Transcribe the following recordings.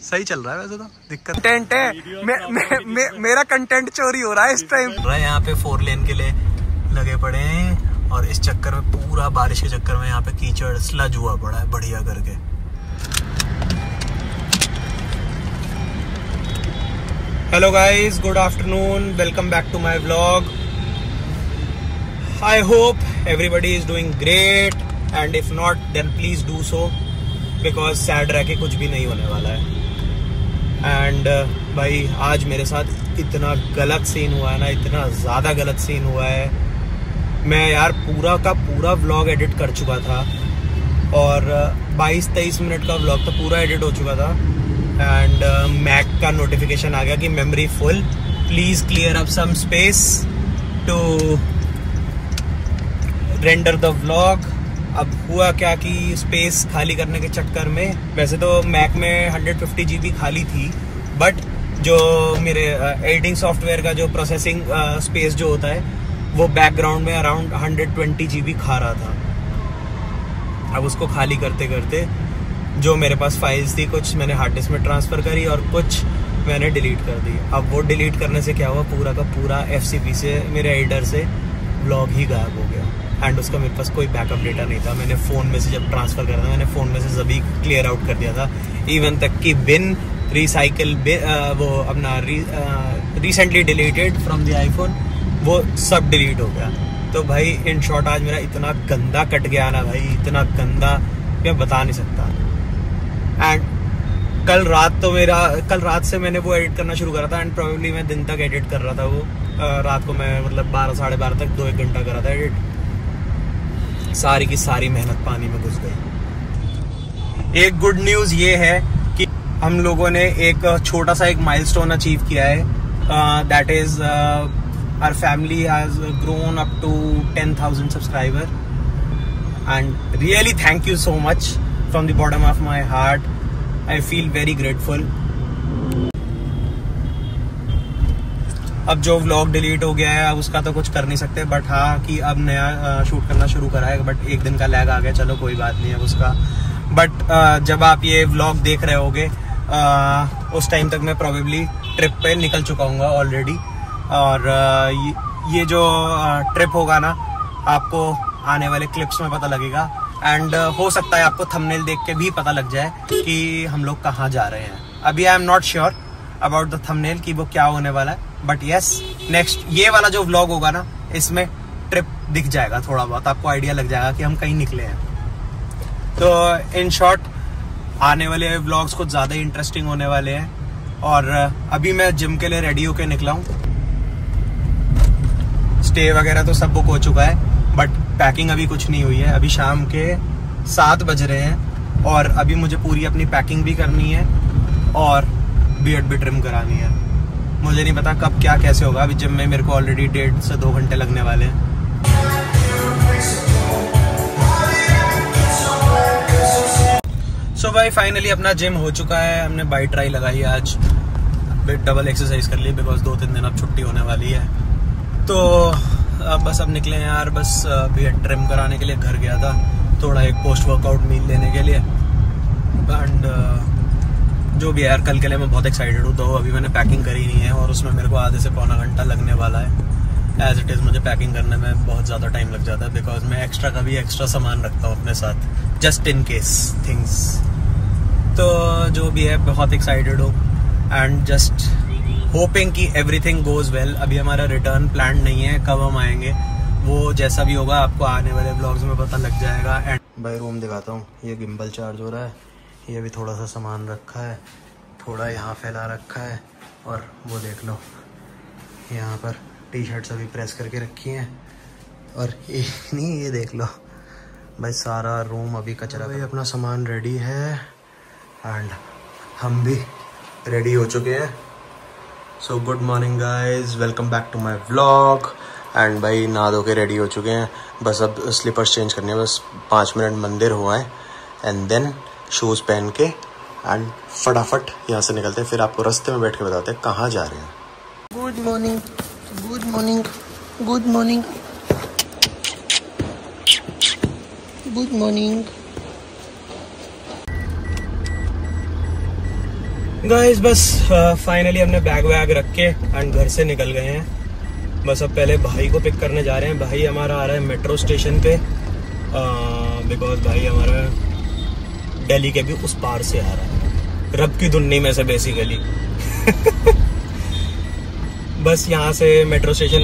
सही चल रहा है वैसे तो, दिक्कत कंटेंट है। मेरा कंटेंट चोरी हो रहा है इस टाइम। यहाँ पे 4 लेन के लिए लगे पड़े हैं और इस चक्कर में पूरा बारिश के चक्कर में यहाँ पे कीचड़ स्लज हुआ पड़ा है बढ़िया करके। Hello guys, good afternoon, welcome back to my vlog. I hope everybody is doing great and if not then please do so, because sad रह के कुछ भी नहीं होने वाला है। एंड भाई आज मेरे साथ इतना गलत सीन हुआ है ना, इतना ज़्यादा गलत सीन हुआ है। मैं यार पूरा का पूरा व्लॉग एडिट कर चुका था और 22-23 मिनट का व्लॉग तो पूरा एडिट हो चुका था एंड मैक का नोटिफिकेशन आ गया कि memory full, please clear up some space to render the vlog. अब हुआ क्या कि स्पेस खाली करने के चक्कर में, वैसे तो मैक में 150 GB खाली थी, बट जो मेरे एडिटिंग सॉफ्टवेयर का जो प्रोसेसिंग स्पेस जो होता है वो बैकग्राउंड में अराउंड 120 GB खा रहा था। अब उसको खाली करते करते जो मेरे पास फाइल्स थी कुछ मैंने हार्ड डिस्क में ट्रांसफ़र करी और कुछ मैंने डिलीट कर दी। अब वो डिलीट करने से क्या हुआ, पूरा का पूरा FCP से मेरे एडिटर से व्लॉग ही गायब हो गया एंड उसका मेरे पास कोई बैकअप डेटा नहीं था। मैंने फ़ोन में से जब ट्रांसफ़र करा था मैंने फ़ोन में से सभी क्लियर आउट कर दिया था, इवन तक कि बिन रिसाइकिल वो अपना recently deleted from the iPhone वो सब डिलीट हो गया। तो भाई इन शॉर्ट आज मेरा इतना गंदा कट गया ना भाई, इतना गंदा मैं बता नहीं सकता। एंड कल रात से मैंने वो एडिट करना शुरू करा था एंड प्रोबेबली मैं दिन तक एडिट कर रहा था वो। रात को मैं मतलब 12-12:30 तक 2-1 घंटा करा था एडिट। सारी की सारी मेहनत पानी में घुस गई। एक गुड न्यूज़ ये है कि हम लोगों ने एक छोटा सा एक माइलस्टोन अचीव किया है, that is our family has grown up to 10,000 subscriber and really thank you so much from the bottom of my heart. I feel very grateful. अब जो व्लॉग डिलीट हो गया है अब उसका तो कुछ कर नहीं सकते, बट हाँ कि अब नया शूट करना शुरू करा है, बट 1 दिन का लैग आ गया, चलो कोई बात नहीं है उसका। बट जब आप ये व्लॉग देख रहे होगे उस टाइम तक मैं प्रोबेबली ट्रिप पे निकल चुका हूँगा ऑलरेडी। और ये जो ट्रिप होगा ना आपको आने वाले क्लिप्स में पता लगेगा एंड हो सकता है आपको थंबनेल देख के भी पता लग जाए कि हम लोग कहाँ जा रहे हैं। अभी I am not sure about the thumbnail कि वो क्या होने वाला है, बट यस नेक्स्ट ये वाला जो व्लॉग होगा ना इसमें ट्रिप दिख जाएगा, थोड़ा बहुत आपको आइडिया लग जाएगा कि हम कहीं निकले हैं। तो इन शॉर्ट आने वाले व्लॉग्स कुछ ज़्यादा इंटरेस्टिंग होने वाले हैं। और अभी मैं जिम के लिए रेडी होके निकला हूँ। स्टे वगैरह तो सब बुक हो चुका है बट पैकिंग अभी कुछ नहीं हुई है। अभी शाम के 7 बज रहे हैं और अभी मुझे पूरी अपनी पैकिंग भी करनी है और बियर्ड भी ट्रिम करानी है। मुझे नहीं पता कब क्या कैसे होगा। अभी जिम में मेरे को ऑलरेडी 1.5 से 2 घंटे लगने वाले हैं। सो भाई फाइनली अपना जिम हो चुका है। हमने बाइक ट्राई लगाई आज, डबल एक्सरसाइज कर ली बिकॉज 2-3 दिन अब छुट्टी होने वाली है। तो अब निकले हैं यार, बस बियर्ड ट्रिम कराने के लिए घर गया था, थोड़ा एक पोस्ट वर्कआउट मील लेने के लिए एंड जो भी यार कल के लिए मैं बहुत एक्साइटेड हूँ। तो अभी मैंने पैकिंग करी नहीं है और उसमें मेरे को आधे से पौना घंटा लगने वाला है। एज इट इज़ मुझे पैकिंग करने में बहुत ज़्यादा टाइम लग जाता है बिकॉज मैं एक्स्ट्रा का भी एक्स्ट्रा सामान रखता हूँ अपने साथ जस्ट इन केस थिंग्स। तो जो भी है बहुत एक्साइटेड हूँ एंड जस्ट होपिंग कि एवरीथिंग गोज़ वेल। अभी हमारा रिटर्न प्लान नहीं है, कब हम आएंगे वो जैसा भी होगा आपको आने वाले ब्लॉग्स में पता लग जाएगा। एंड भाई रूम दिखाता हूँ, ये गिम्बल चार्ज हो रहा है, ये भी थोड़ा सा सामान रखा है, थोड़ा यहाँ फैला रखा है और वो देख लो यहाँ पर टी-शर्ट्स अभी प्रेस करके रखी हैं और ये देख लो भाई सारा रूम अभी कचरा। भाई अपना सामान रेडी है एंड हम भी रेडी हो चुके हैं। So good morning guys, welcome back to my vlog. And भाई नहा धो के रेडी हो चुके हैं, बस अब स्लीपर्स चेंज करने हैं, बस 5 मिनट मंदिर हुआ है एंड देन शूज़ पहन के एंड फटाफट यहाँ से निकलते हैं। फिर आपको रास्ते में बैठ के बताते हैं कहाँ जा रहे हैं। Good morning, good morning, good morning, good morning. Guys बस फाइनली हमने बैग वैग रख के एंड घर से निकल गए हैं। बस अब पहले भाई को पिक करने जा रहे हैं। भाई हमारा आ रहा है मेट्रो स्टेशन पे, बिकॉज भाई हमारा दिल्ली के भी उस पार से आ रहा है, रब की दुन्नी में से बेसिकली। बस यहाँ से मेट्रो स्टेशन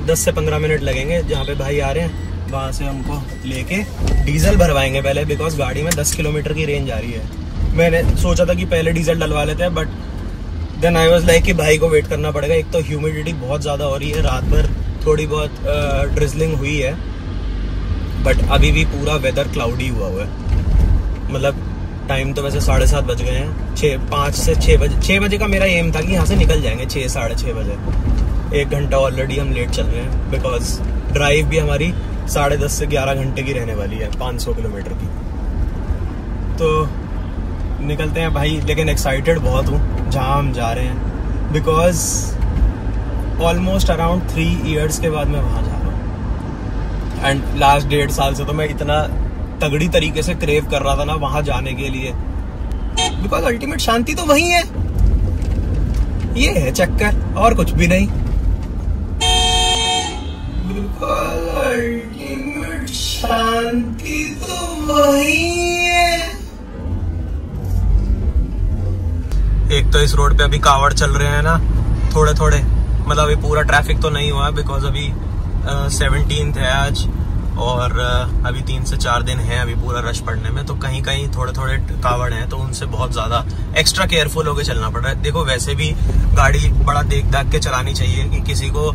10 से 15 मिनट लगेंगे। जहाँ पे भाई आ रहे हैं वहाँ से हमको लेके डीजल भरवाएंगे पहले, बिकॉज गाड़ी में 10 किलोमीटर की रेंज आ रही है। मैंने सोचा था कि पहले डीजल डलवा लेते हैं, but then I was like कि भाई को वेट करना पड़ेगा। एक तो ह्यूमिडिटी बहुत ज़्यादा हो रही है, रात भर थोड़ी बहुत ड्रिजलिंग हुई है, बट अभी भी पूरा वेदर क्लाउडी हुआ है। मतलब टाइम तो वैसे 7:30 बज गए हैं। 5 से 6 बजे, 6 बजे का मेरा एम था कि यहाँ से निकल जाएंगे 6 साढ़े 6 बजे। 1 घंटा ऑलरेडी हम लेट चल रहे हैं, बिकॉज ड्राइव भी हमारी 10:30 से 11 घंटे की रहने वाली है, 500 किलोमीटर की। तो निकलते हैं भाई, लेकिन एक्साइटेड बहुत हूँ जहाँ हम जा रहे हैं, बिकॉज ऑलमोस्ट अराउंड 3 ईयर्स के बाद मैं वहाँ जा रहा हूँ। एंड लास्ट 1.5 साल से तो मैं इतना तगड़ी तरीके से क्रेव कर रहा था ना वहाँ जाने के लिए, बिकॉज अल्टीमेट शांति तो वही है। ये है चक्कर, और कुछ भी नहीं। अल्टीमेट शांति तो वही है। एक तो इस रोड पे अभी कावड़ चल रहे हैं ना थोड़े थोड़े, मतलब अभी पूरा ट्रैफिक तो नहीं हुआ है, बिकॉज अभी 17th है आज, और अभी 3 से 4 दिन है अभी पूरा रश पड़ने में। तो कहीं कहीं थोड़े थोड़े कावड़ हैं, तो उनसे बहुत ज़्यादा एक्स्ट्रा केयरफुल होकर चलना पड़ रहा है। देखो वैसे भी गाड़ी बड़ा देख दाख के चलानी चाहिए कि किसी को,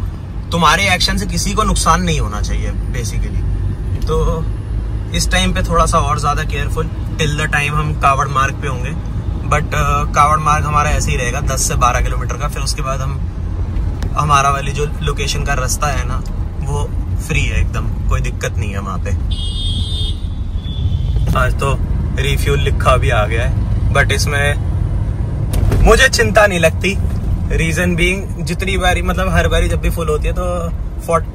तुम्हारे एक्शन से किसी को नुकसान नहीं होना चाहिए बेसिकली। तो इस टाइम पे थोड़ा सा और ज़्यादा केयरफुल टिल द टाइम हम कावड़ मार्ग पे होंगे। बट कावड़ मार्ग हमारा ऐसे ही रहेगा 10 से 12 किलोमीटर का। फिर उसके बाद हमारा वाली जो लोकेशन का रास्ता है ना वो फ्री है एकदम, कोई दिक्कत नहीं है वहाँ पे। आज तो रिफ्यूल लिखा भी आ गया है, बट इसमें मुझे चिंता नहीं लगती। रीजन बीइंग, जितनी बारी मतलब हर बारी जब भी फुल होती है तो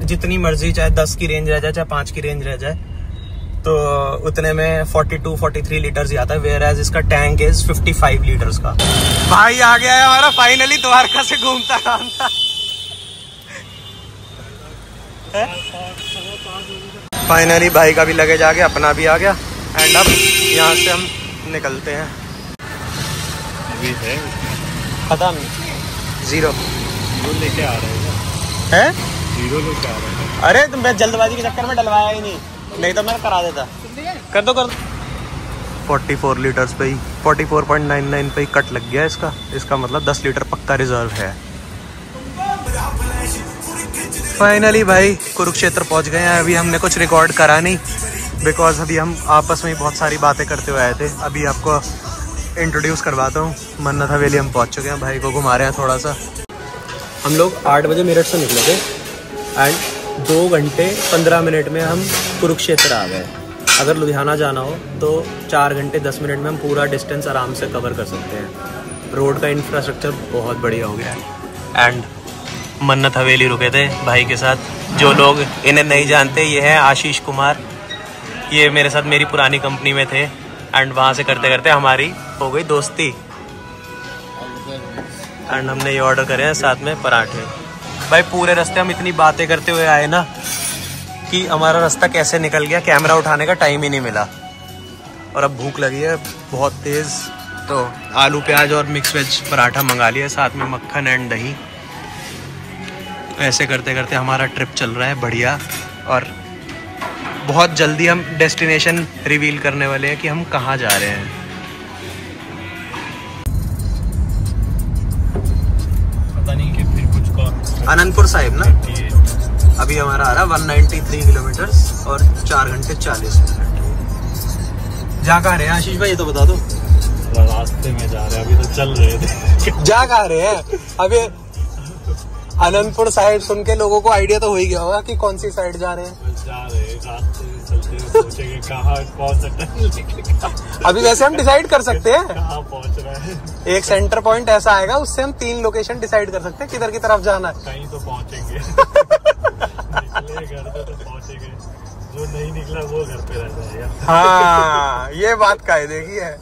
जितनी मर्जी, चाहे 10 की रेंज रह जाए चाहे 5 की रेंज रह जाए, तो उतने में 42-43 लीटर्स ही आता है, वेयर एज इसका टैंक इज 55 लीटर्स का। भाई आ गया है हमारा फाइनली, द्वारका से घूमता घूमता। फाइनली भाई का भी लगेज आ गया, अपना भी आ गया, एंड अब यहाँ से हम निकलते हैं। अभी है खत्म, 0 लेके आ रहे हैं। 0 लेके आ रहे हैं। अरे तुम मैं जल्दबाजी के चक्कर में डलवाया ही नहीं तो मैं करा देता। कर दो 44 लीटर्स पे ही 44.99 पे ही कट लग गया इसका मतलब 10 लीटर पक्का रिजर्व है। फाइनली भाई कुरुक्षेत्र पहुंच गए हैं। अभी हमने कुछ रिकॉर्ड करा नहीं, बिकॉज अभी हम आपस में ही बहुत सारी बातें करते हुए आए थे। अभी आपको इंट्रोड्यूस करवाता हूँ। मन्नत हवेली हम पहुंच चुके हैं, भाई को घुमा रहे हैं थोड़ा सा। हम लोग 8 बजे मेरठ से निकले थे एंड 2 घंटे 15 मिनट में हम कुरुक्षेत्र आ गए। अगर लुधियाना जाना हो तो 4 घंटे 10 मिनट में हम पूरा डिस्टेंस आराम से कवर कर सकते हैं। रोड का इंफ्रास्ट्रक्चर बहुत बढ़िया हो गया है। एंड मन्नत हवेली रुके थे भाई के साथ। जो लोग इन्हें नहीं जानते, ये है आशीष कुमार। ये मेरे साथ मेरी पुरानी कंपनी में थे, एंड वहाँ से करते करते हमारी हो गई दोस्ती। एंड हमने ये ऑर्डर करे हैं साथ में पराठे। भाई पूरे रास्ते हम इतनी बातें करते हुए आए ना कि हमारा रास्ता कैसे निकल गया, कैमरा उठाने का टाइम ही नहीं मिला। और अब भूख लगी है बहुत तेज़, तो आलू प्याज और मिक्स वेज पराठा मंगा लिया, साथ में मक्खन एंड दही। ऐसे करते करते हमारा ट्रिप चल रहा है बढ़िया, और बहुत जल्दी हम डेस्टिनेशन रिवील करने वाले हैं कि हम कहाँ जा रहे हैं। पता नहीं कि फिर कुछ को अनंतपुर साहिब ना। अभी हमारा आ रहा है 193 किलोमीटर और 4 घंटे 40 मिनट। जा कहाँ रहे हैं आशीष भाई, ये तो बता दो। रास्ते में जा रहे हैं, अभी तो चल रहे थे। जा कहाँ रहे हैं अभी? अनंतपुर साइड सुन के लोगों को आइडिया तो हो ही गया होगा कि कौन सी साइड जा रहे हैं। जा रहे हैं, रास्ते में चलते सोचेंगे कहाँ कौन सा टनल। अभी वैसे हम डिसाइड कर सकते हैं कहाँ पहुँच रहे हैं। एक सेंटर पॉइंट ऐसा आएगा, उससे हम 3 लोकेशन डिसाइड कर सकते हैं किधर की तरफ जाना है। कहीं तो पहुँचेंगे। निकले घर पे तो पहुँचेंगे, जो नहीं निकला वो घर पे रह जाएगा। हाँ ये बात कायदे की है।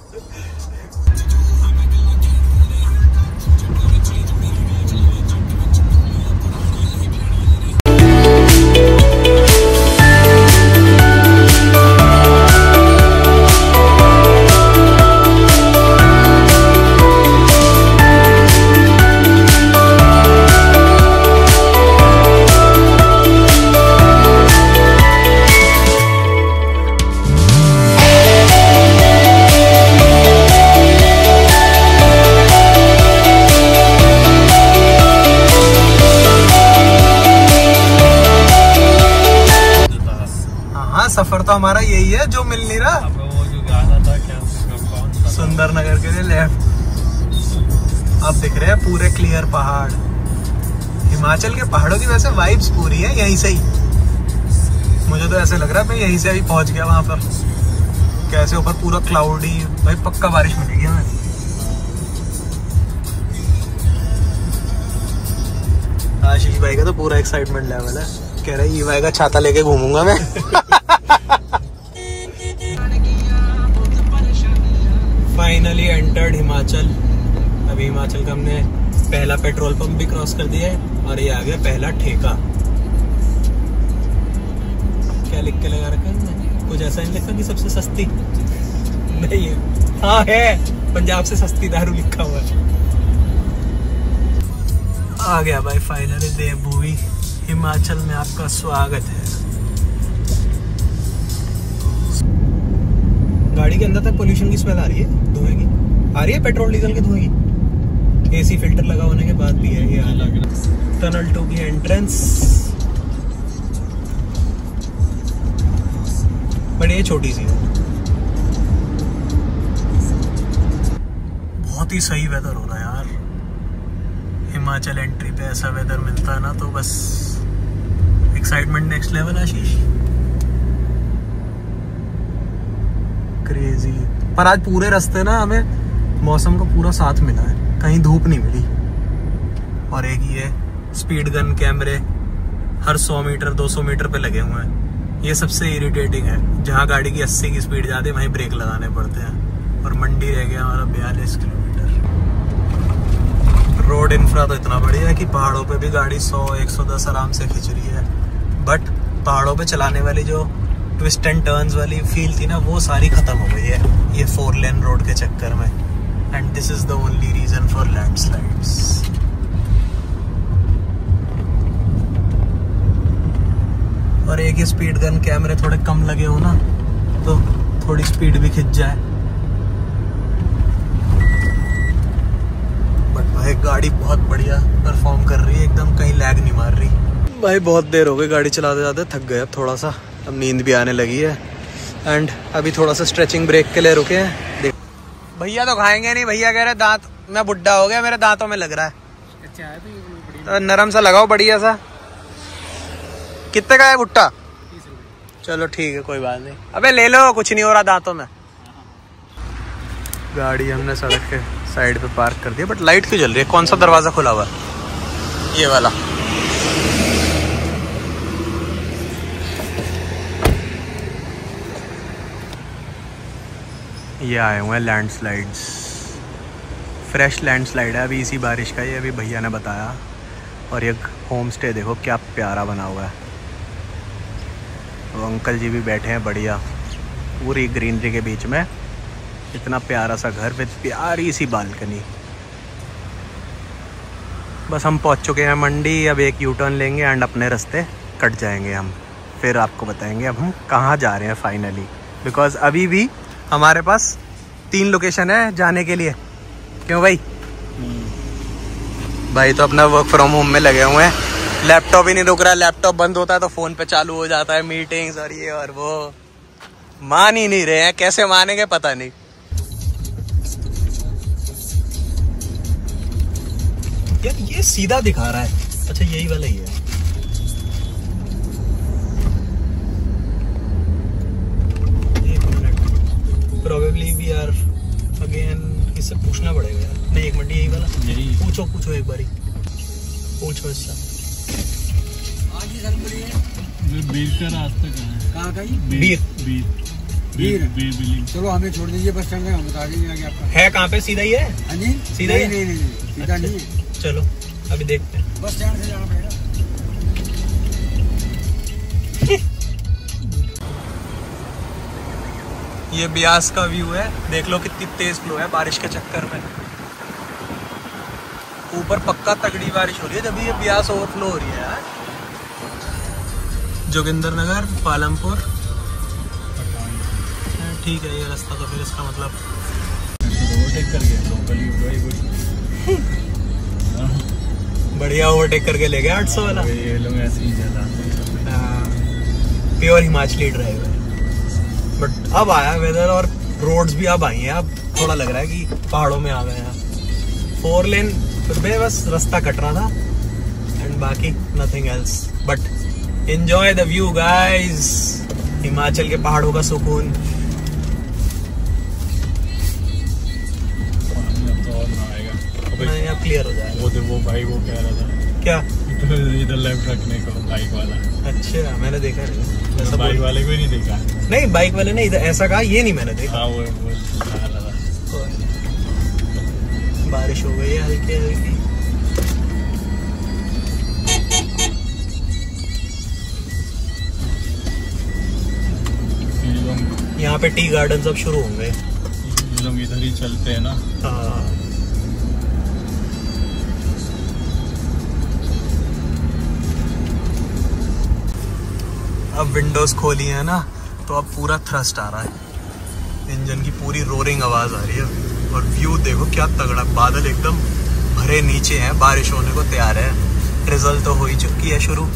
तो हमारा यही है जो मिल नहीं रहा। अब वो जो गाना था क्या कौन सा, सुंदर नगर के लिए लेफ्ट। अब दिख रहे हैं पूरे क्लियर पहाड़। हिमाचल के पहाड़ों की वैसे वाइब्स पूरी है यहीं से ही। मुझे तो ऐसे लग रहा है मैं यहीं से अभी पहुंच गया वहां पर। कैसे ऊपर पूरा क्लाउडी, भाई पक्का बारिश मिलेगी हमें। आशीष भाई का तो पूरा एक्साइटमेंट लेवल है, कह रहे ई भाई का छाता लेके घूमूंगा मैं। Finally entered Himachal. अभी हिमाचल का हमने पहला पेट्रोल पंप भी क्रॉस कर दिया है और ये आ गया पहला ठेका। क्या लिख के लगा रखा है? कुछ ऐसा नहीं लिखा कि सबसे सस्ती नहीं है। हाँ है, पंजाब से सस्ती दारू लिखा हुआ है। आ गया भाई फाइनली देवभूमि हिमाचल में आपका स्वागत है। गाड़ी के अंदर तक पोल्यूशन की स्मेल आ रही है, धुएं की आ रही है, पेट्रोल डीजल के धुएं की। एसी फिल्टर लगा होने के बाद भी है ये अलग। टनल 2 की एंट्रेंस, बट ये छोटी सी है। बहुत ही सही वेदर हो रहा है यार। हिमाचल एंट्री पे ऐसा वेदर मिलता है ना तो बस एक्साइटमेंट नेक्स्ट लेवल। आशीष क्रेजी। पर आज पूरे रास्ते ना हमें मौसम का पूरा साथ मिला है, कहीं धूप नहीं मिली। और एक ये स्पीड गन कैमरे हर 100 मीटर 200 मीटर पे लगे हुए हैं। ये सबसे इरिटेटिंग है, जहाँ गाड़ी की 80 की स्पीड जाती है वहीं ब्रेक लगाने पड़ते हैं। और मंडी रह गया हमारा 42 किलोमीटर। रोड इंफ्रा तो इतना बढ़िया है कि पहाड़ों पे भी गाड़ी 100-110 आराम से खिंच रही है। बट पहाड़ों पे चलाने वाली जो ट्विस्ट एंड टर्न्स वाली फील थी ना, वो सारी खत्म हो गई है ये 4 लेन रोड के चक्कर में। And this is the only reason for landslides. और एक ही स्पीड गन कैमरे थोड़े कम लगे हो ना तो थोड़ी स्पीड भी खिंच जाए। बट भाई गाड़ी बहुत बढ़िया परफॉर्म कर रही है, एकदम कहीं लैग नहीं मार रही। भाई बहुत देर हो गई गाड़ी चलाते जाते, थक गए अब थोड़ा सा, अब नींद भी आने लगी है। एंड अभी थोड़ा सा स्ट्रेचिंग ब्रेक के लिए रुके हैं। भैया तो खाएंगे नहीं, भैया कह रहे दांत, मैं बुड्ढा हो गया, मेरे दांतों में लग रहा है। अच्छा है तो नरम सा लगाओ, बढ़िया सा। कितने का है भुट्टा? चलो ठीक है, कोई बात नहीं। अबे ले लो, कुछ नहीं हो रहा दांतों में। गाड़ी हमने सड़क के साइड पे पार्क कर दिया, बट लाइट क्यों जल रही है? कौन सा दरवाजा खुला हुआ है? ये वाला। ये आए हुए हैं लैंडस्लाइड्स, फ्रेश लैंडस्लाइड है अभी इसी बारिश का, ये अभी भैया ने बताया। और ये होम स्टे देखो क्या प्यारा बना हुआ है। वो अंकल जी भी बैठे हैं बढ़िया, पूरी ग्रीनरी के बीच में। इतना प्यारा सा घर विद प्यारी सी बालकनी। बस हम पहुंच चुके हैं मंडी, अब एक यू टर्न लेंगे एंड अपने रास्ते कट जाएंगे हम। फिर आपको बताएंगे अब हम कहाँ जा रहे हैं फाइनली, बिकॉज अभी भी हमारे पास 3 लोकेशन है जाने के लिए। क्यों भाई? भाई तो अपना वर्क फ्रॉम होम में लगे हुए हैं, लैपटॉप ही नहीं रुक रहा है। लैपटॉप बंद होता है तो फोन पे चालू हो जाता है मीटिंग्स और ये और वो। मान ही नहीं रहे हैं, कैसे मानेंगे पता नहीं। यार ये सीधा दिखा रहा है, अच्छा यही वाला ही है। Probably we are again, इससे पूछना पड़ेगा यार। नहीं एक मिनट, यही वाला यही पूछो एक बारी, पूछो इससे। बीर का रास्ता कहाँ है? बीर। चलो हमें छोड़ दीजिए बस स्टैंड में, हम बता देंगे आगे आपका है कहाँ पे। सीधा ही है? हाँ जी, सीधा ही? नहीं सीधा नहीं। चलो अभी देखते हैं। बस स्टैंड से जाना पड़ेगा। ये ब्यास का व्यू है, देख लो कितनी तेज फ्लो है बारिश के चक्कर में। ऊपर पक्का तगड़ी बारिश हो रही है जब ये ब्यास ओवरफ्लो हो रही है यार। जोगिंदरनगर, पालमपुर, ठीक है ये रास्ता। तो फिर इसका मतलब ओवरटेक कर गया बढ़िया ओवरटेक करके ले गया 800 वाला। ये लोग ऐसे ही चलाते हैं, प्योर हिमाचली ड्राइवर। बट अब आया वेदर और रोड्स भी अब आई हैं। अब थोड़ा लग रहा है कि पहाड़ों में आ गए हैं। 4 लेन पे बस रास्ता कट रहा था एंड बाकी nothing else, but enjoy the view guys. Himachal के पहाड़ों का सुकून। नहीं, अब क्लियर हो जाएगा। वो भाई वो कह रहा था क्या इधर लेफ्ट रखने को, बाइक वाला। अच्छा, मैंने देखा नहीं ऐसा। बाइक वाले को ही नहीं देखा। नहीं, बाइक वाले ने इधर ऐसा कहा, ये नहीं मैंने देखा। हाँ, वो कह रहा था। बारिश हो गई है हल्की हल्की। यहाँ पे टी गार्डन सब शुरू होंगे। ये लोग इधर ही चलते हैं ना। हाँ, अब विंडोज खोली है ना, तो अब पूरा थ्रस्ट आ रहा है। इंजन की पूरी रोरिंग आवाज आ रही है। और व्यू देखो क्या तगड़ा, बादल एकदम भरे नीचे हैं, बारिश होने को तैयार है। ट्रिजल तो हो ही चुकी है शुरू।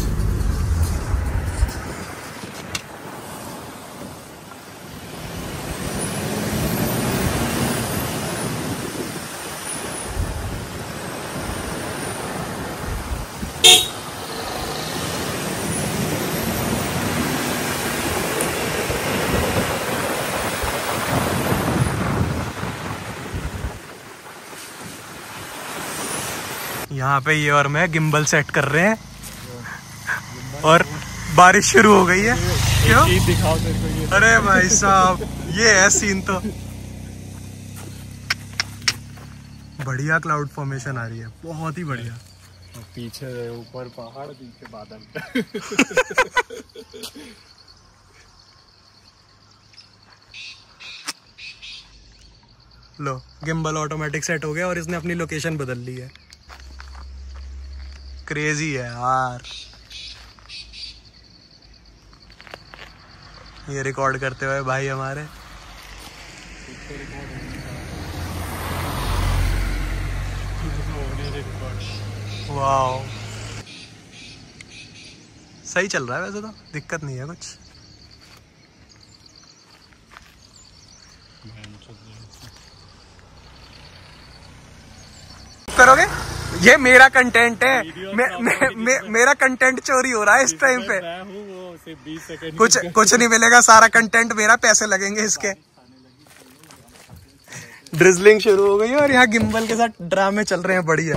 यहाँ पे ये और मैं गिम्बल सेट कर रहे हैं और बारिश शुरू हो गई है। क्यों? दिखाओ तेरे को ये। अरे भाई साहब, ये है सीन। तो बढ़िया क्लाउड फॉर्मेशन आ रही है, बहुत ही बढ़िया। पीछे ऊपर पहाड़, पीछे बादल। लो, गिम्बल ऑटोमेटिक सेट हो गया और इसने अपनी लोकेशन बदल ली है। क्रेजी है यार। ये रिकॉर्ड करते हुए भाई हमारे। वाओ, सही चल रहा है वैसे तो, दिक्कत नहीं है कुछ। करोगे? ये मेरा कंटेंट है। मेरा कंटेंट चोरी हो रहा है इस टाइम पे। कुछ नहीं मिलेगा, सारा कंटेंट मेरा, पैसे लगेंगे इसके। ड्रिजलिंग शुरू हो गई है और यहाँ गिम्बल के साथ ड्रामे चल रहे हैं बढ़िया।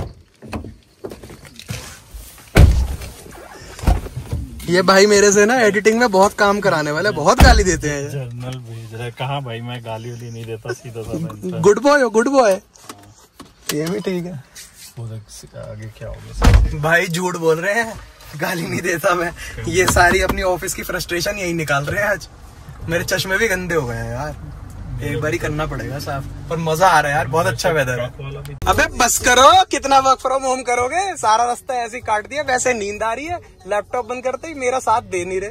ये भाई मेरे से ना एडिटिंग में बहुत काम कराने वाले, बहुत गाली देते हैं। जर्नल भेज रहा है। कहाँ भाई, मैं गाली वाली नहीं देता, सीधा सा। गुड बॉय हो, गुड बॉय। ये भी ठीक है। आगे क्या होगा भाई? झूठ बोल रहे हैं, गाली नहीं देता मैं। ये सारी अपनी ऑफिस की फ्रस्ट्रेशन यही निकाल रहे हैं आज। मेरे चश्मे भी गंदे हो गए हैं यार, एक बार ही करना पड़ेगा साफ। पर मजा आ रहा है यार, बहुत अच्छा वेदर है। अबे बस करो, कितना वर्क फ्रॉम होम करोगे? सारा रास्ता ऐसे ही काट दिया। वैसे नींद आ रही है, लैपटॉप बंद करते ही मेरा साथ दे नहीं रहे।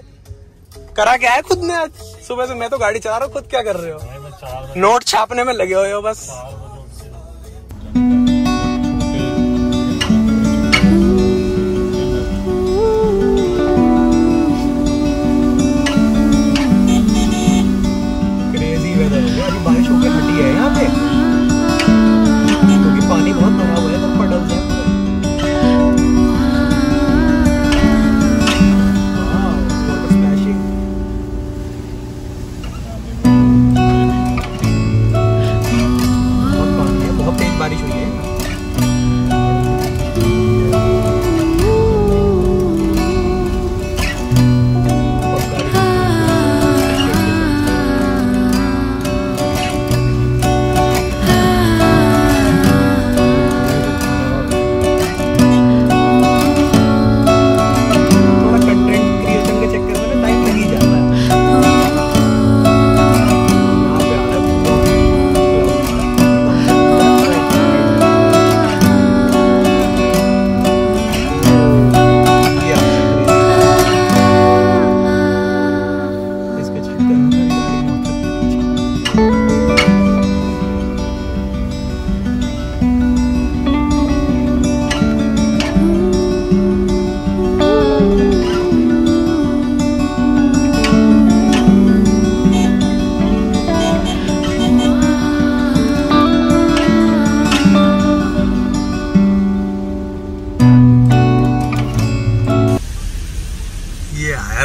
करा क्या है खुद ने आज? सुबह से मैं तो गाड़ी चला रहा हूँ, खुद क्या कर रहे हो? नोट छापने में लगे हुए हो बस। बारिश होकर हटी है यहाँ पे, क्योंकि पानी बहुत भरा हुआ है तो पडल है। बहुत पानी है, बहुत तेज बारिश हुई है।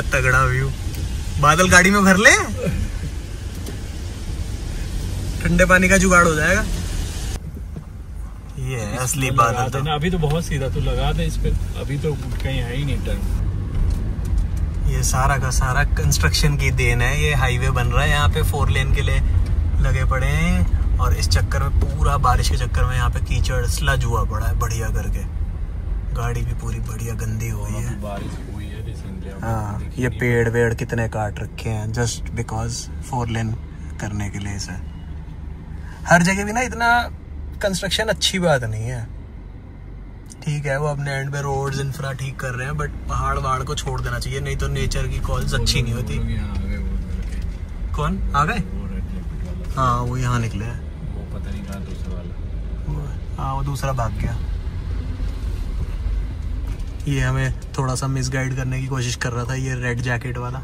है तगड़ा व्यू। बादल गाड़ी में भर ले, ठंडे पानी का जुगाड़ हो जाएगा। ये है असली बादल तो। अभी तो बहुत सीधा, तू लगा दे इस पे, अभी तो कहीं है ही नहीं टर्न। ये सारा का सारा कंस्ट्रक्शन की देन है। ये हाईवे बन रहा है यहाँ पे, 4 लेन के लिए लगे पड़े हैं, और इस चक्कर में पूरा बारिश के चक्कर में यहाँ पे कीचड़ स्लज हुआ पड़ा है बढ़िया करके। गाड़ी भी पूरी बढ़िया गंदी हुई है। बारिश हुई है रिसेंटली। हाँ, ये पेड़ वेड़ कितने काट रखे हैं जस्ट बिकॉज 4 लेन करने के लिए इसे। हर जगह भी ना इतना कंस्ट्रक्शन अच्छी बात नहीं है। ठीक है, वो अपने एंड पे रोड्स इंफ्रा ठीक कर रहे हैं, बट पहाड़ वहाड़ को छोड़ देना चाहिए, नहीं तो नेचर की कॉल्स अच्छी नहीं होती। कौन आ गए? हाँ, वो यहाँ निकले हैं। वो पता नहीं कहाँ दूसरा वाला। हाँ, वो दूसरा भाग गया। ये हमें थोड़ा सा मिसगाइड करने की कोशिश कर रहा था, ये रेड जैकेट वाला,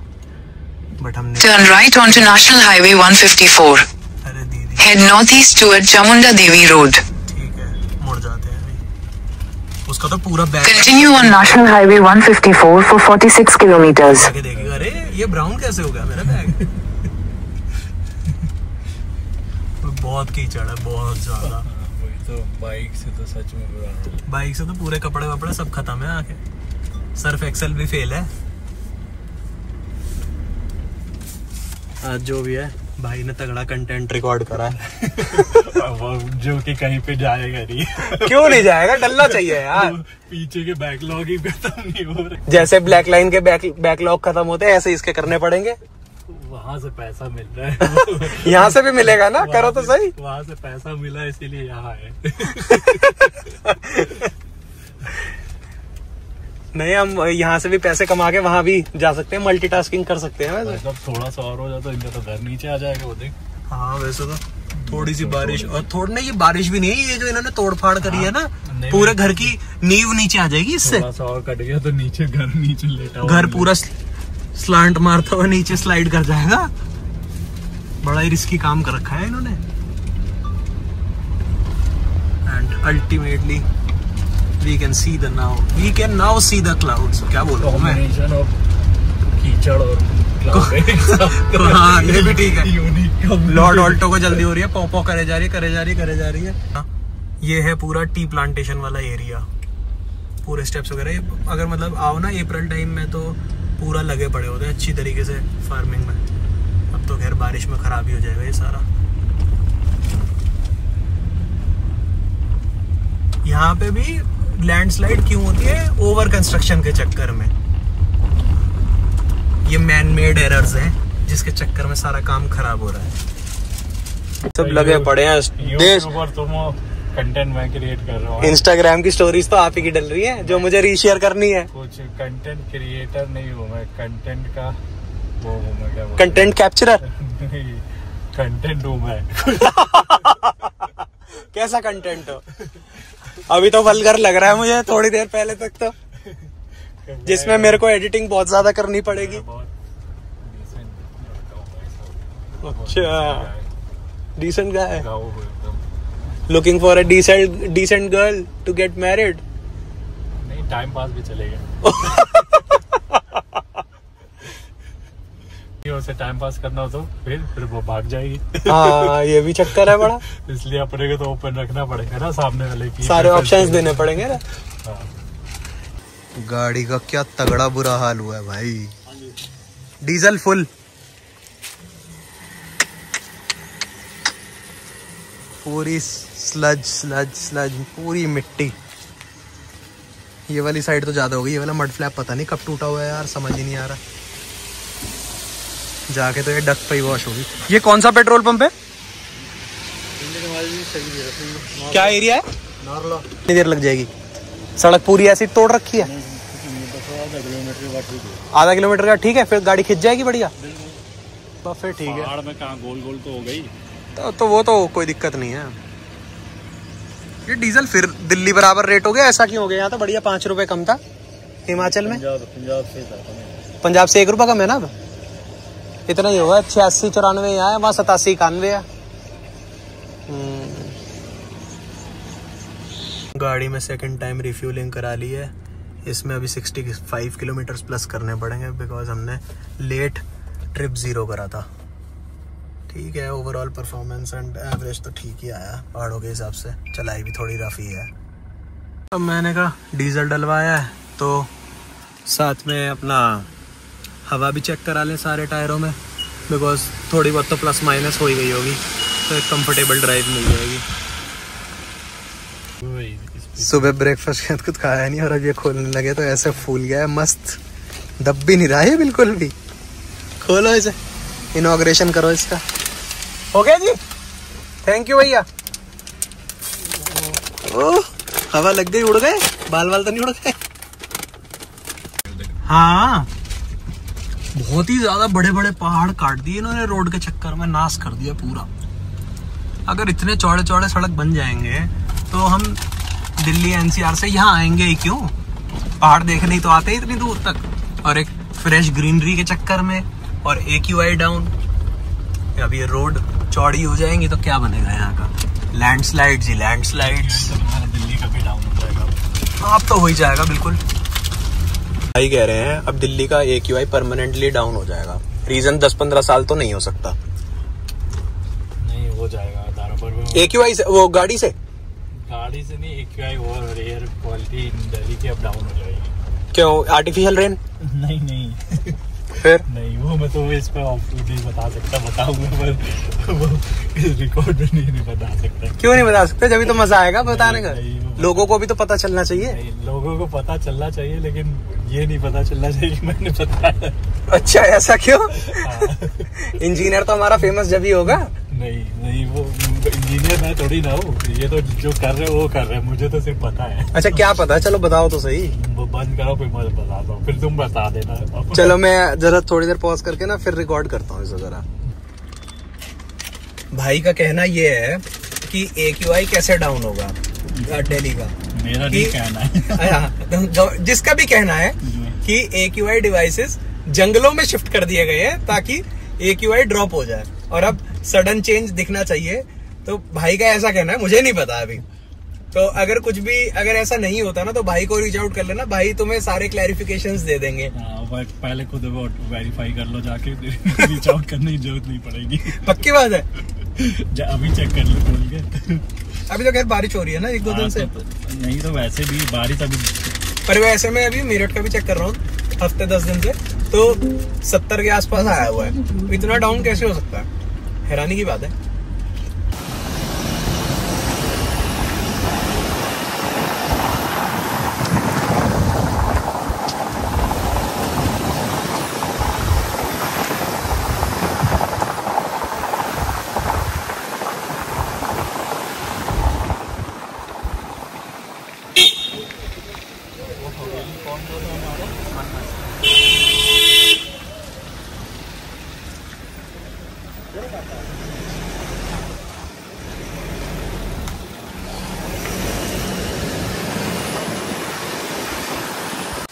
बट हमने Turn right onto National Highway 154. अरे दीदी Head northeast toward Chamunda Devi Road. ठीक है, मुड़ जाते हैं अभी। उसका तो पूरा back Continue on National Highway 154 for 46 kilometers. आगे देखेगा। अरे ये ब्राउन कैसे हो गया मेरा बैग? बहुत कीचड़ है, बहुत ज्यादा। वही तो, बाइक से तो सच में बुरा हाल है। बाइक से तो पूरे कपड़े वपड़े सब खत्म है आके। सर्फ एक्सेल भी फेल है। आज जो भी है, भाई ने तगड़ा कंटेंट रिकॉर्ड करा है। जो कि कहीं पे जाएगा नहीं। क्यों नहीं जाएगा, डलना चाहिए यार। पीछे के बैकलॉग ही खत्म नहीं हो रहे। जैसे ब्लैक लाइन के बैकलॉग खत्म होते हैं, ऐसे इसके करने पड़ेंगे। वहाँ से पैसा मिल रहा है। यहाँ से भी मिलेगा ना, करो तो सही। वहाँ से पैसा मिला इसीलिए यहाँ है। नहीं, हम यहाँ से भी पैसे कमा के वहाँ भी जा सकते हैं, मल्टीटास्किंग कर सकते हैं वैसे। मतलब थोड़ा सा और हो जाता तो इनका तो घर नीचे आ जाएगा, वो देख। हाँ, वैसे तो थोड़ी सी बारिश, और थोड़ी नहीं, ये बारिश भी नहीं है, ये जो इन्होंने तोड़फाड़ करी है ना, पूरे घर की नींव नीचे आ जाएगी इससे। थोड़ा सा और कट गया तो नीचे घर नीचे लेटा हुआ, घर पूरा स्लांट मारता हुआ नीचे स्लाइड कर जाएगा। बड़ा ही रिस्की काम कर रखा है इन्होंने। And ultimately we can see now see the clouds। क्या बोल रहा हूँ मैं? कॉम्बिनेशन ऑफ कीचड़ और क्लाउड। हाँ, ये भी ठीक है। लॉर्ड ऑल्टो को जल्दी हो रही है, पॉपो करे जा रही है। ये है पूरा टी प्लांटेशन वाला एरिया, पूरे स्टेप्स वगैरह। अगर मतलब आओ ना अप्रैल टाइम में, तो पूरा लगे पड़े होते हैं अच्छी तरीके से फार्मिंग में। अब तो खैर बारिश में खराबी हो जाएगा ये सारा। यहाँ पे भी लैंडस्लाइड क्यों होती है? ओवर कंस्ट्रक्शन के चक्कर में। ये मैन मेड एरर्स हैं, जिसके चक्कर में सारा काम खराब हो रहा है। सब लगे पड़े हैं देश। तुम कंटेंट मैं क्रिएट कर रहा हूँ। इंस्टाग्राम की स्टोरीज तो आप ही की डल रही है, जो मुझे रीशेयर करनी है। कुछ कंटेंट क्रिएटर नहीं हूँ मैं, कंटेंट का वो हूँ मैं। क्या कंटेंट कैप्चरर? कंटेंट हूँ मैं। कैसा कंटेंट हो? अभी तो वल्गर लग रहा है मुझे, थोड़ी देर पहले तक तो, जिसमें मेरे को एडिटिंग बहुत ज्यादा करनी पड़ेगी। अच्छा, decent guy. Looking for a decent girl to get married. नहीं, टाइम पास भी चलेगा। उसे टाइम पास करना हो तो फिर वो भाग जाएगी। हाँ, ये भी चक्कर है बड़ा। इसलिए अपने को तो ओपन रखना पड़ेगा ना, सामने वाले की सारे ऑप्शंस देने पड़ेंगे ना। हाँ। गाड़ी का क्या तगड़ा बुरा हाल हुआ है भाई। डीजल फुल, पूरी स्लज पूरी मिट्टी। ये वाली साइड तो ज्यादा हो गई, ये वाला मड फ्लैप पता नहीं कब टूटा हुआ है यार, समझ ही नहीं आ रहा। जाके तो ये डक पे ही वॉश होगी। ये कौन सा पेट्रोल पंप है? क्या एरिया है? कितनी देर लग जाएगी? सड़क पूरी ऐसी तोड़ रखी है? आधा किलोमीटर का ठीक है, फिर गाड़ी खिंच जाएगी बढ़िया। तो फिर ठीक है। पहाड़ में कहाँ गोल गोल तो हो गई, तो वो तो कोई दिक्कत नहीं है। ये डीजल फिर दिल्ली बराबर रेट हो गया, ऐसा क्यों हो गया? यहाँ तो बढ़िया 5 रुपए कम था हिमाचल में। पंजाब से 1 रुपया कम है ना अब, इतना ही होगा। 86-94 यहाँ है, वहाँ 87-91 है। गाड़ी में सेकंड टाइम रिफ्यूलिंग करा ली है। इसमें अभी 65 किलोमीटर्स प्लस करने पड़ेंगे बिकॉज हमने लेट ट्रिप 0 करा था। ठीक है, ओवरऑल परफॉर्मेंस एंड एवरेज तो ठीक ही आया पहाड़ों के हिसाब से, चलाई भी थोड़ी रफ ही है। अब मैंने कहा डीजल डलवाया है तो साथ में अपना हवा भी चेक करा लें सारे टायरों में, बिकॉज थोड़ी बहुत तो प्लस माइनस हो ही गई होगी, तो एक कंफर्टेबल ड्राइव मिल जाएगी। सुबह ब्रेकफास्ट के कुछ खाया नहीं और अब ये खोलने लगे तो ऐसे फूल गया है, मस्त दब भी नहीं रहा है बिल्कुल भी। खोलो इसे, इनॉग्रेशन करो इसका। हो गया जी, थैंक यू भैया। ओह हवा लग गई, उड़ गए बाल वाल तो नहीं उड़ गए। हाँ बहुत ही ज्यादा बड़े बड़े पहाड़ काट दिए इन्होंने रोड के चक्कर में, नाश कर दिया पूरा। अगर इतने चौड़े चौड़े सड़क बन जाएंगे तो हम दिल्ली एनसीआर से यहाँ आएंगे ही क्यों? पहाड़ देखने ही तो आते हैं इतनी दूर तक, और एक फ्रेश ग्रीनरी के चक्कर में, और AQI डाउन। अब ये रोड चौड़ी हो जाएंगी तो क्या बनेगा यहाँ का? लैंडस्लाइड जी लैंडस्लाइड। दिल्ली का भी डाउन हो जाएगा। अब तो हो ही जाएगा बिल्कुल। भाई कह रहे हैं अब दिल्ली का AQI परमानेंटली डाउन हो जाएगा। रीजन 10-15 साल तो नहीं हो सकता। नहीं हो जाएगा AQI से, वो गाड़ी से नहीं, AQI और एयर क्वालिटी दिल्ली की अब डाउन हो जाएगी। क्यों? Artificial rain? नहीं फिर नहीं, वो मैं तो इस पे ऑफ नहीं बता सकता, बताऊंगा पर वो इस रिकॉर्ड में नहीं बता सकता। क्यों नहीं बता सकते? जब भी तो मजा आएगा बताने का। लोगों को भी तो पता चलना चाहिए। लोगों को पता चलना चाहिए, लेकिन ये नहीं पता चलना चाहिए कि मैंने बताया। अच्छा ऐसा क्यों? इंजीनियर तो हमारा फेमस जब ही होगा। नहीं वो इंजीनियर मैं थोड़ी ना हूँ, ये तो जो कर रहे वो कर रहे, मुझे तो सिर्फ पता है। अच्छा क्या पता है? चलो बताओ तो सही। वो बंद करो फिर मैं बताता हूँ, फिर तुम बता देना। चलो मैं जरा थोड़ी देर पॉज करके ना फिर रिकॉर्ड करता हूँ इसे जरा। भाई का कहना ये है कि AQI कैसे डाउन होगा दिल्ली का। मेरा नहीं कहना है। जिसका भी कहना है कि AQI डिवाइसेस जंगलों में शिफ्ट कर दिए गए हैं ताकि AQI ड्रॉप हो जाए और अब सडन चेंज दिखना चाहिए। तो भाई का ऐसा कहना है, मुझे नहीं पता अभी। तो अगर कुछ भी अगर ऐसा नहीं होता ना तो भाई को रीच आउट कर लेना, भाई तुम्हें सारे क्लैरिफिकेशंस दे देंगे। पहले खुद वेरीफाई कर लो जाके, रीच आउट करने की जरूरत नहीं पड़ेगी। पक्की बात है। अभी चेक कर लो खोल के। अभी तो खैर बारिश हो रही है ना 1-2 दिन से। नहीं तो वैसे भी बारिश अभी, पर वैसे मैं अभी मेरठ का भी चेक कर रहा हूँ हफ्ते 10 दिन से, तो 70 के आसपास आया हुआ है। इतना डाउन कैसे हो सकता है? हैरानी की बात है।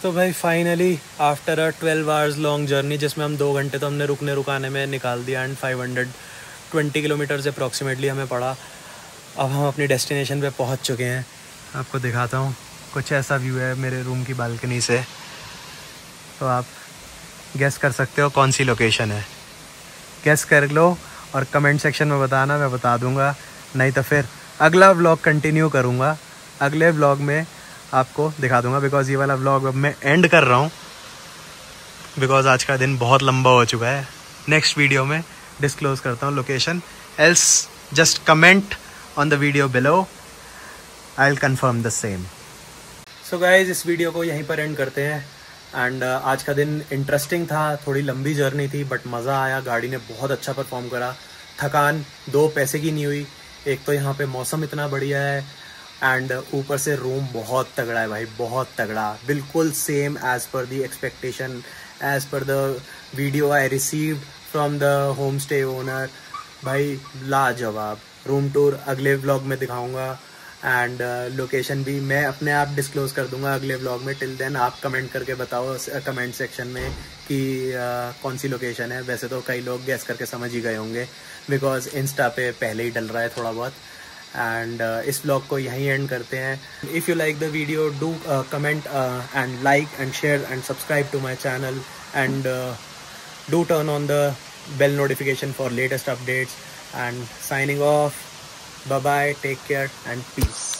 तो भाई finally after a 12 hours long journey, जिसमें हम 2 घंटे तो हमने रुकने रुकाने में निकाल दिया एंड 520 किलोमीटर्स अप्रॉक्सीमेटली हमें पड़ा। अब हम अपनी डेस्टिनेशन पे पहुंच चुके हैं। आपको दिखाता हूँ, कुछ ऐसा व्यू है मेरे रूम की बालकनी से। तो आप गेस कर सकते हो कौन सी लोकेशन है। गेस कर लो और कमेंट सेक्शन में बताना, मैं बता दूँगा। नहीं तो फिर अगला व्लॉग कंटिन्यू करूँगा, अगले व्लॉग में आपको दिखा दूंगा। बिकॉज ये वाला व्लॉग अब मैं एंड कर रहा हूँ, बिकॉज आज का दिन बहुत लंबा हो चुका है। नेक्स्ट वीडियो में डिस्क्लोज करता हूँ location, else just comment on the video below, I will confirm the same. So guys इस वीडियो को यहीं पर एंड करते हैं। एंड आज का दिन इंटरेस्टिंग था, थोड़ी लंबी जर्नी थी बट मज़ा आया। गाड़ी ने बहुत अच्छा परफॉर्म करा, थकान 2 पैसे की नहीं हुई। एक तो यहाँ पे मौसम इतना बढ़िया है एंड ऊपर से रूम बहुत तगड़ा है भाई, बहुत तगड़ा, बिल्कुल same as per the expectation, as per the video I received from the home stay owner. भाई लाजवाब। रूम टूर अगले व्लॉग में दिखाऊंगा एंड लोकेशन भी मैं अपने आप डिस्क्लोज कर दूंगा अगले व्लॉग में। टिल देन आप कमेंट करके बताओ कमेंट सेक्शन में कि कौन सी लोकेशन है। वैसे तो कई लोग गैस करके समझ ही गए होंगे बिकॉज इंस्टा पे पहले ही डल रहा है थोड़ा बहुत। एंड इस ब्लॉग को यहीं एंड करते हैं. If you like the video do comment and like and share and subscribe to my channel and do turn on the bell notification for latest updates. And signing off. Bye bye, take care and peace.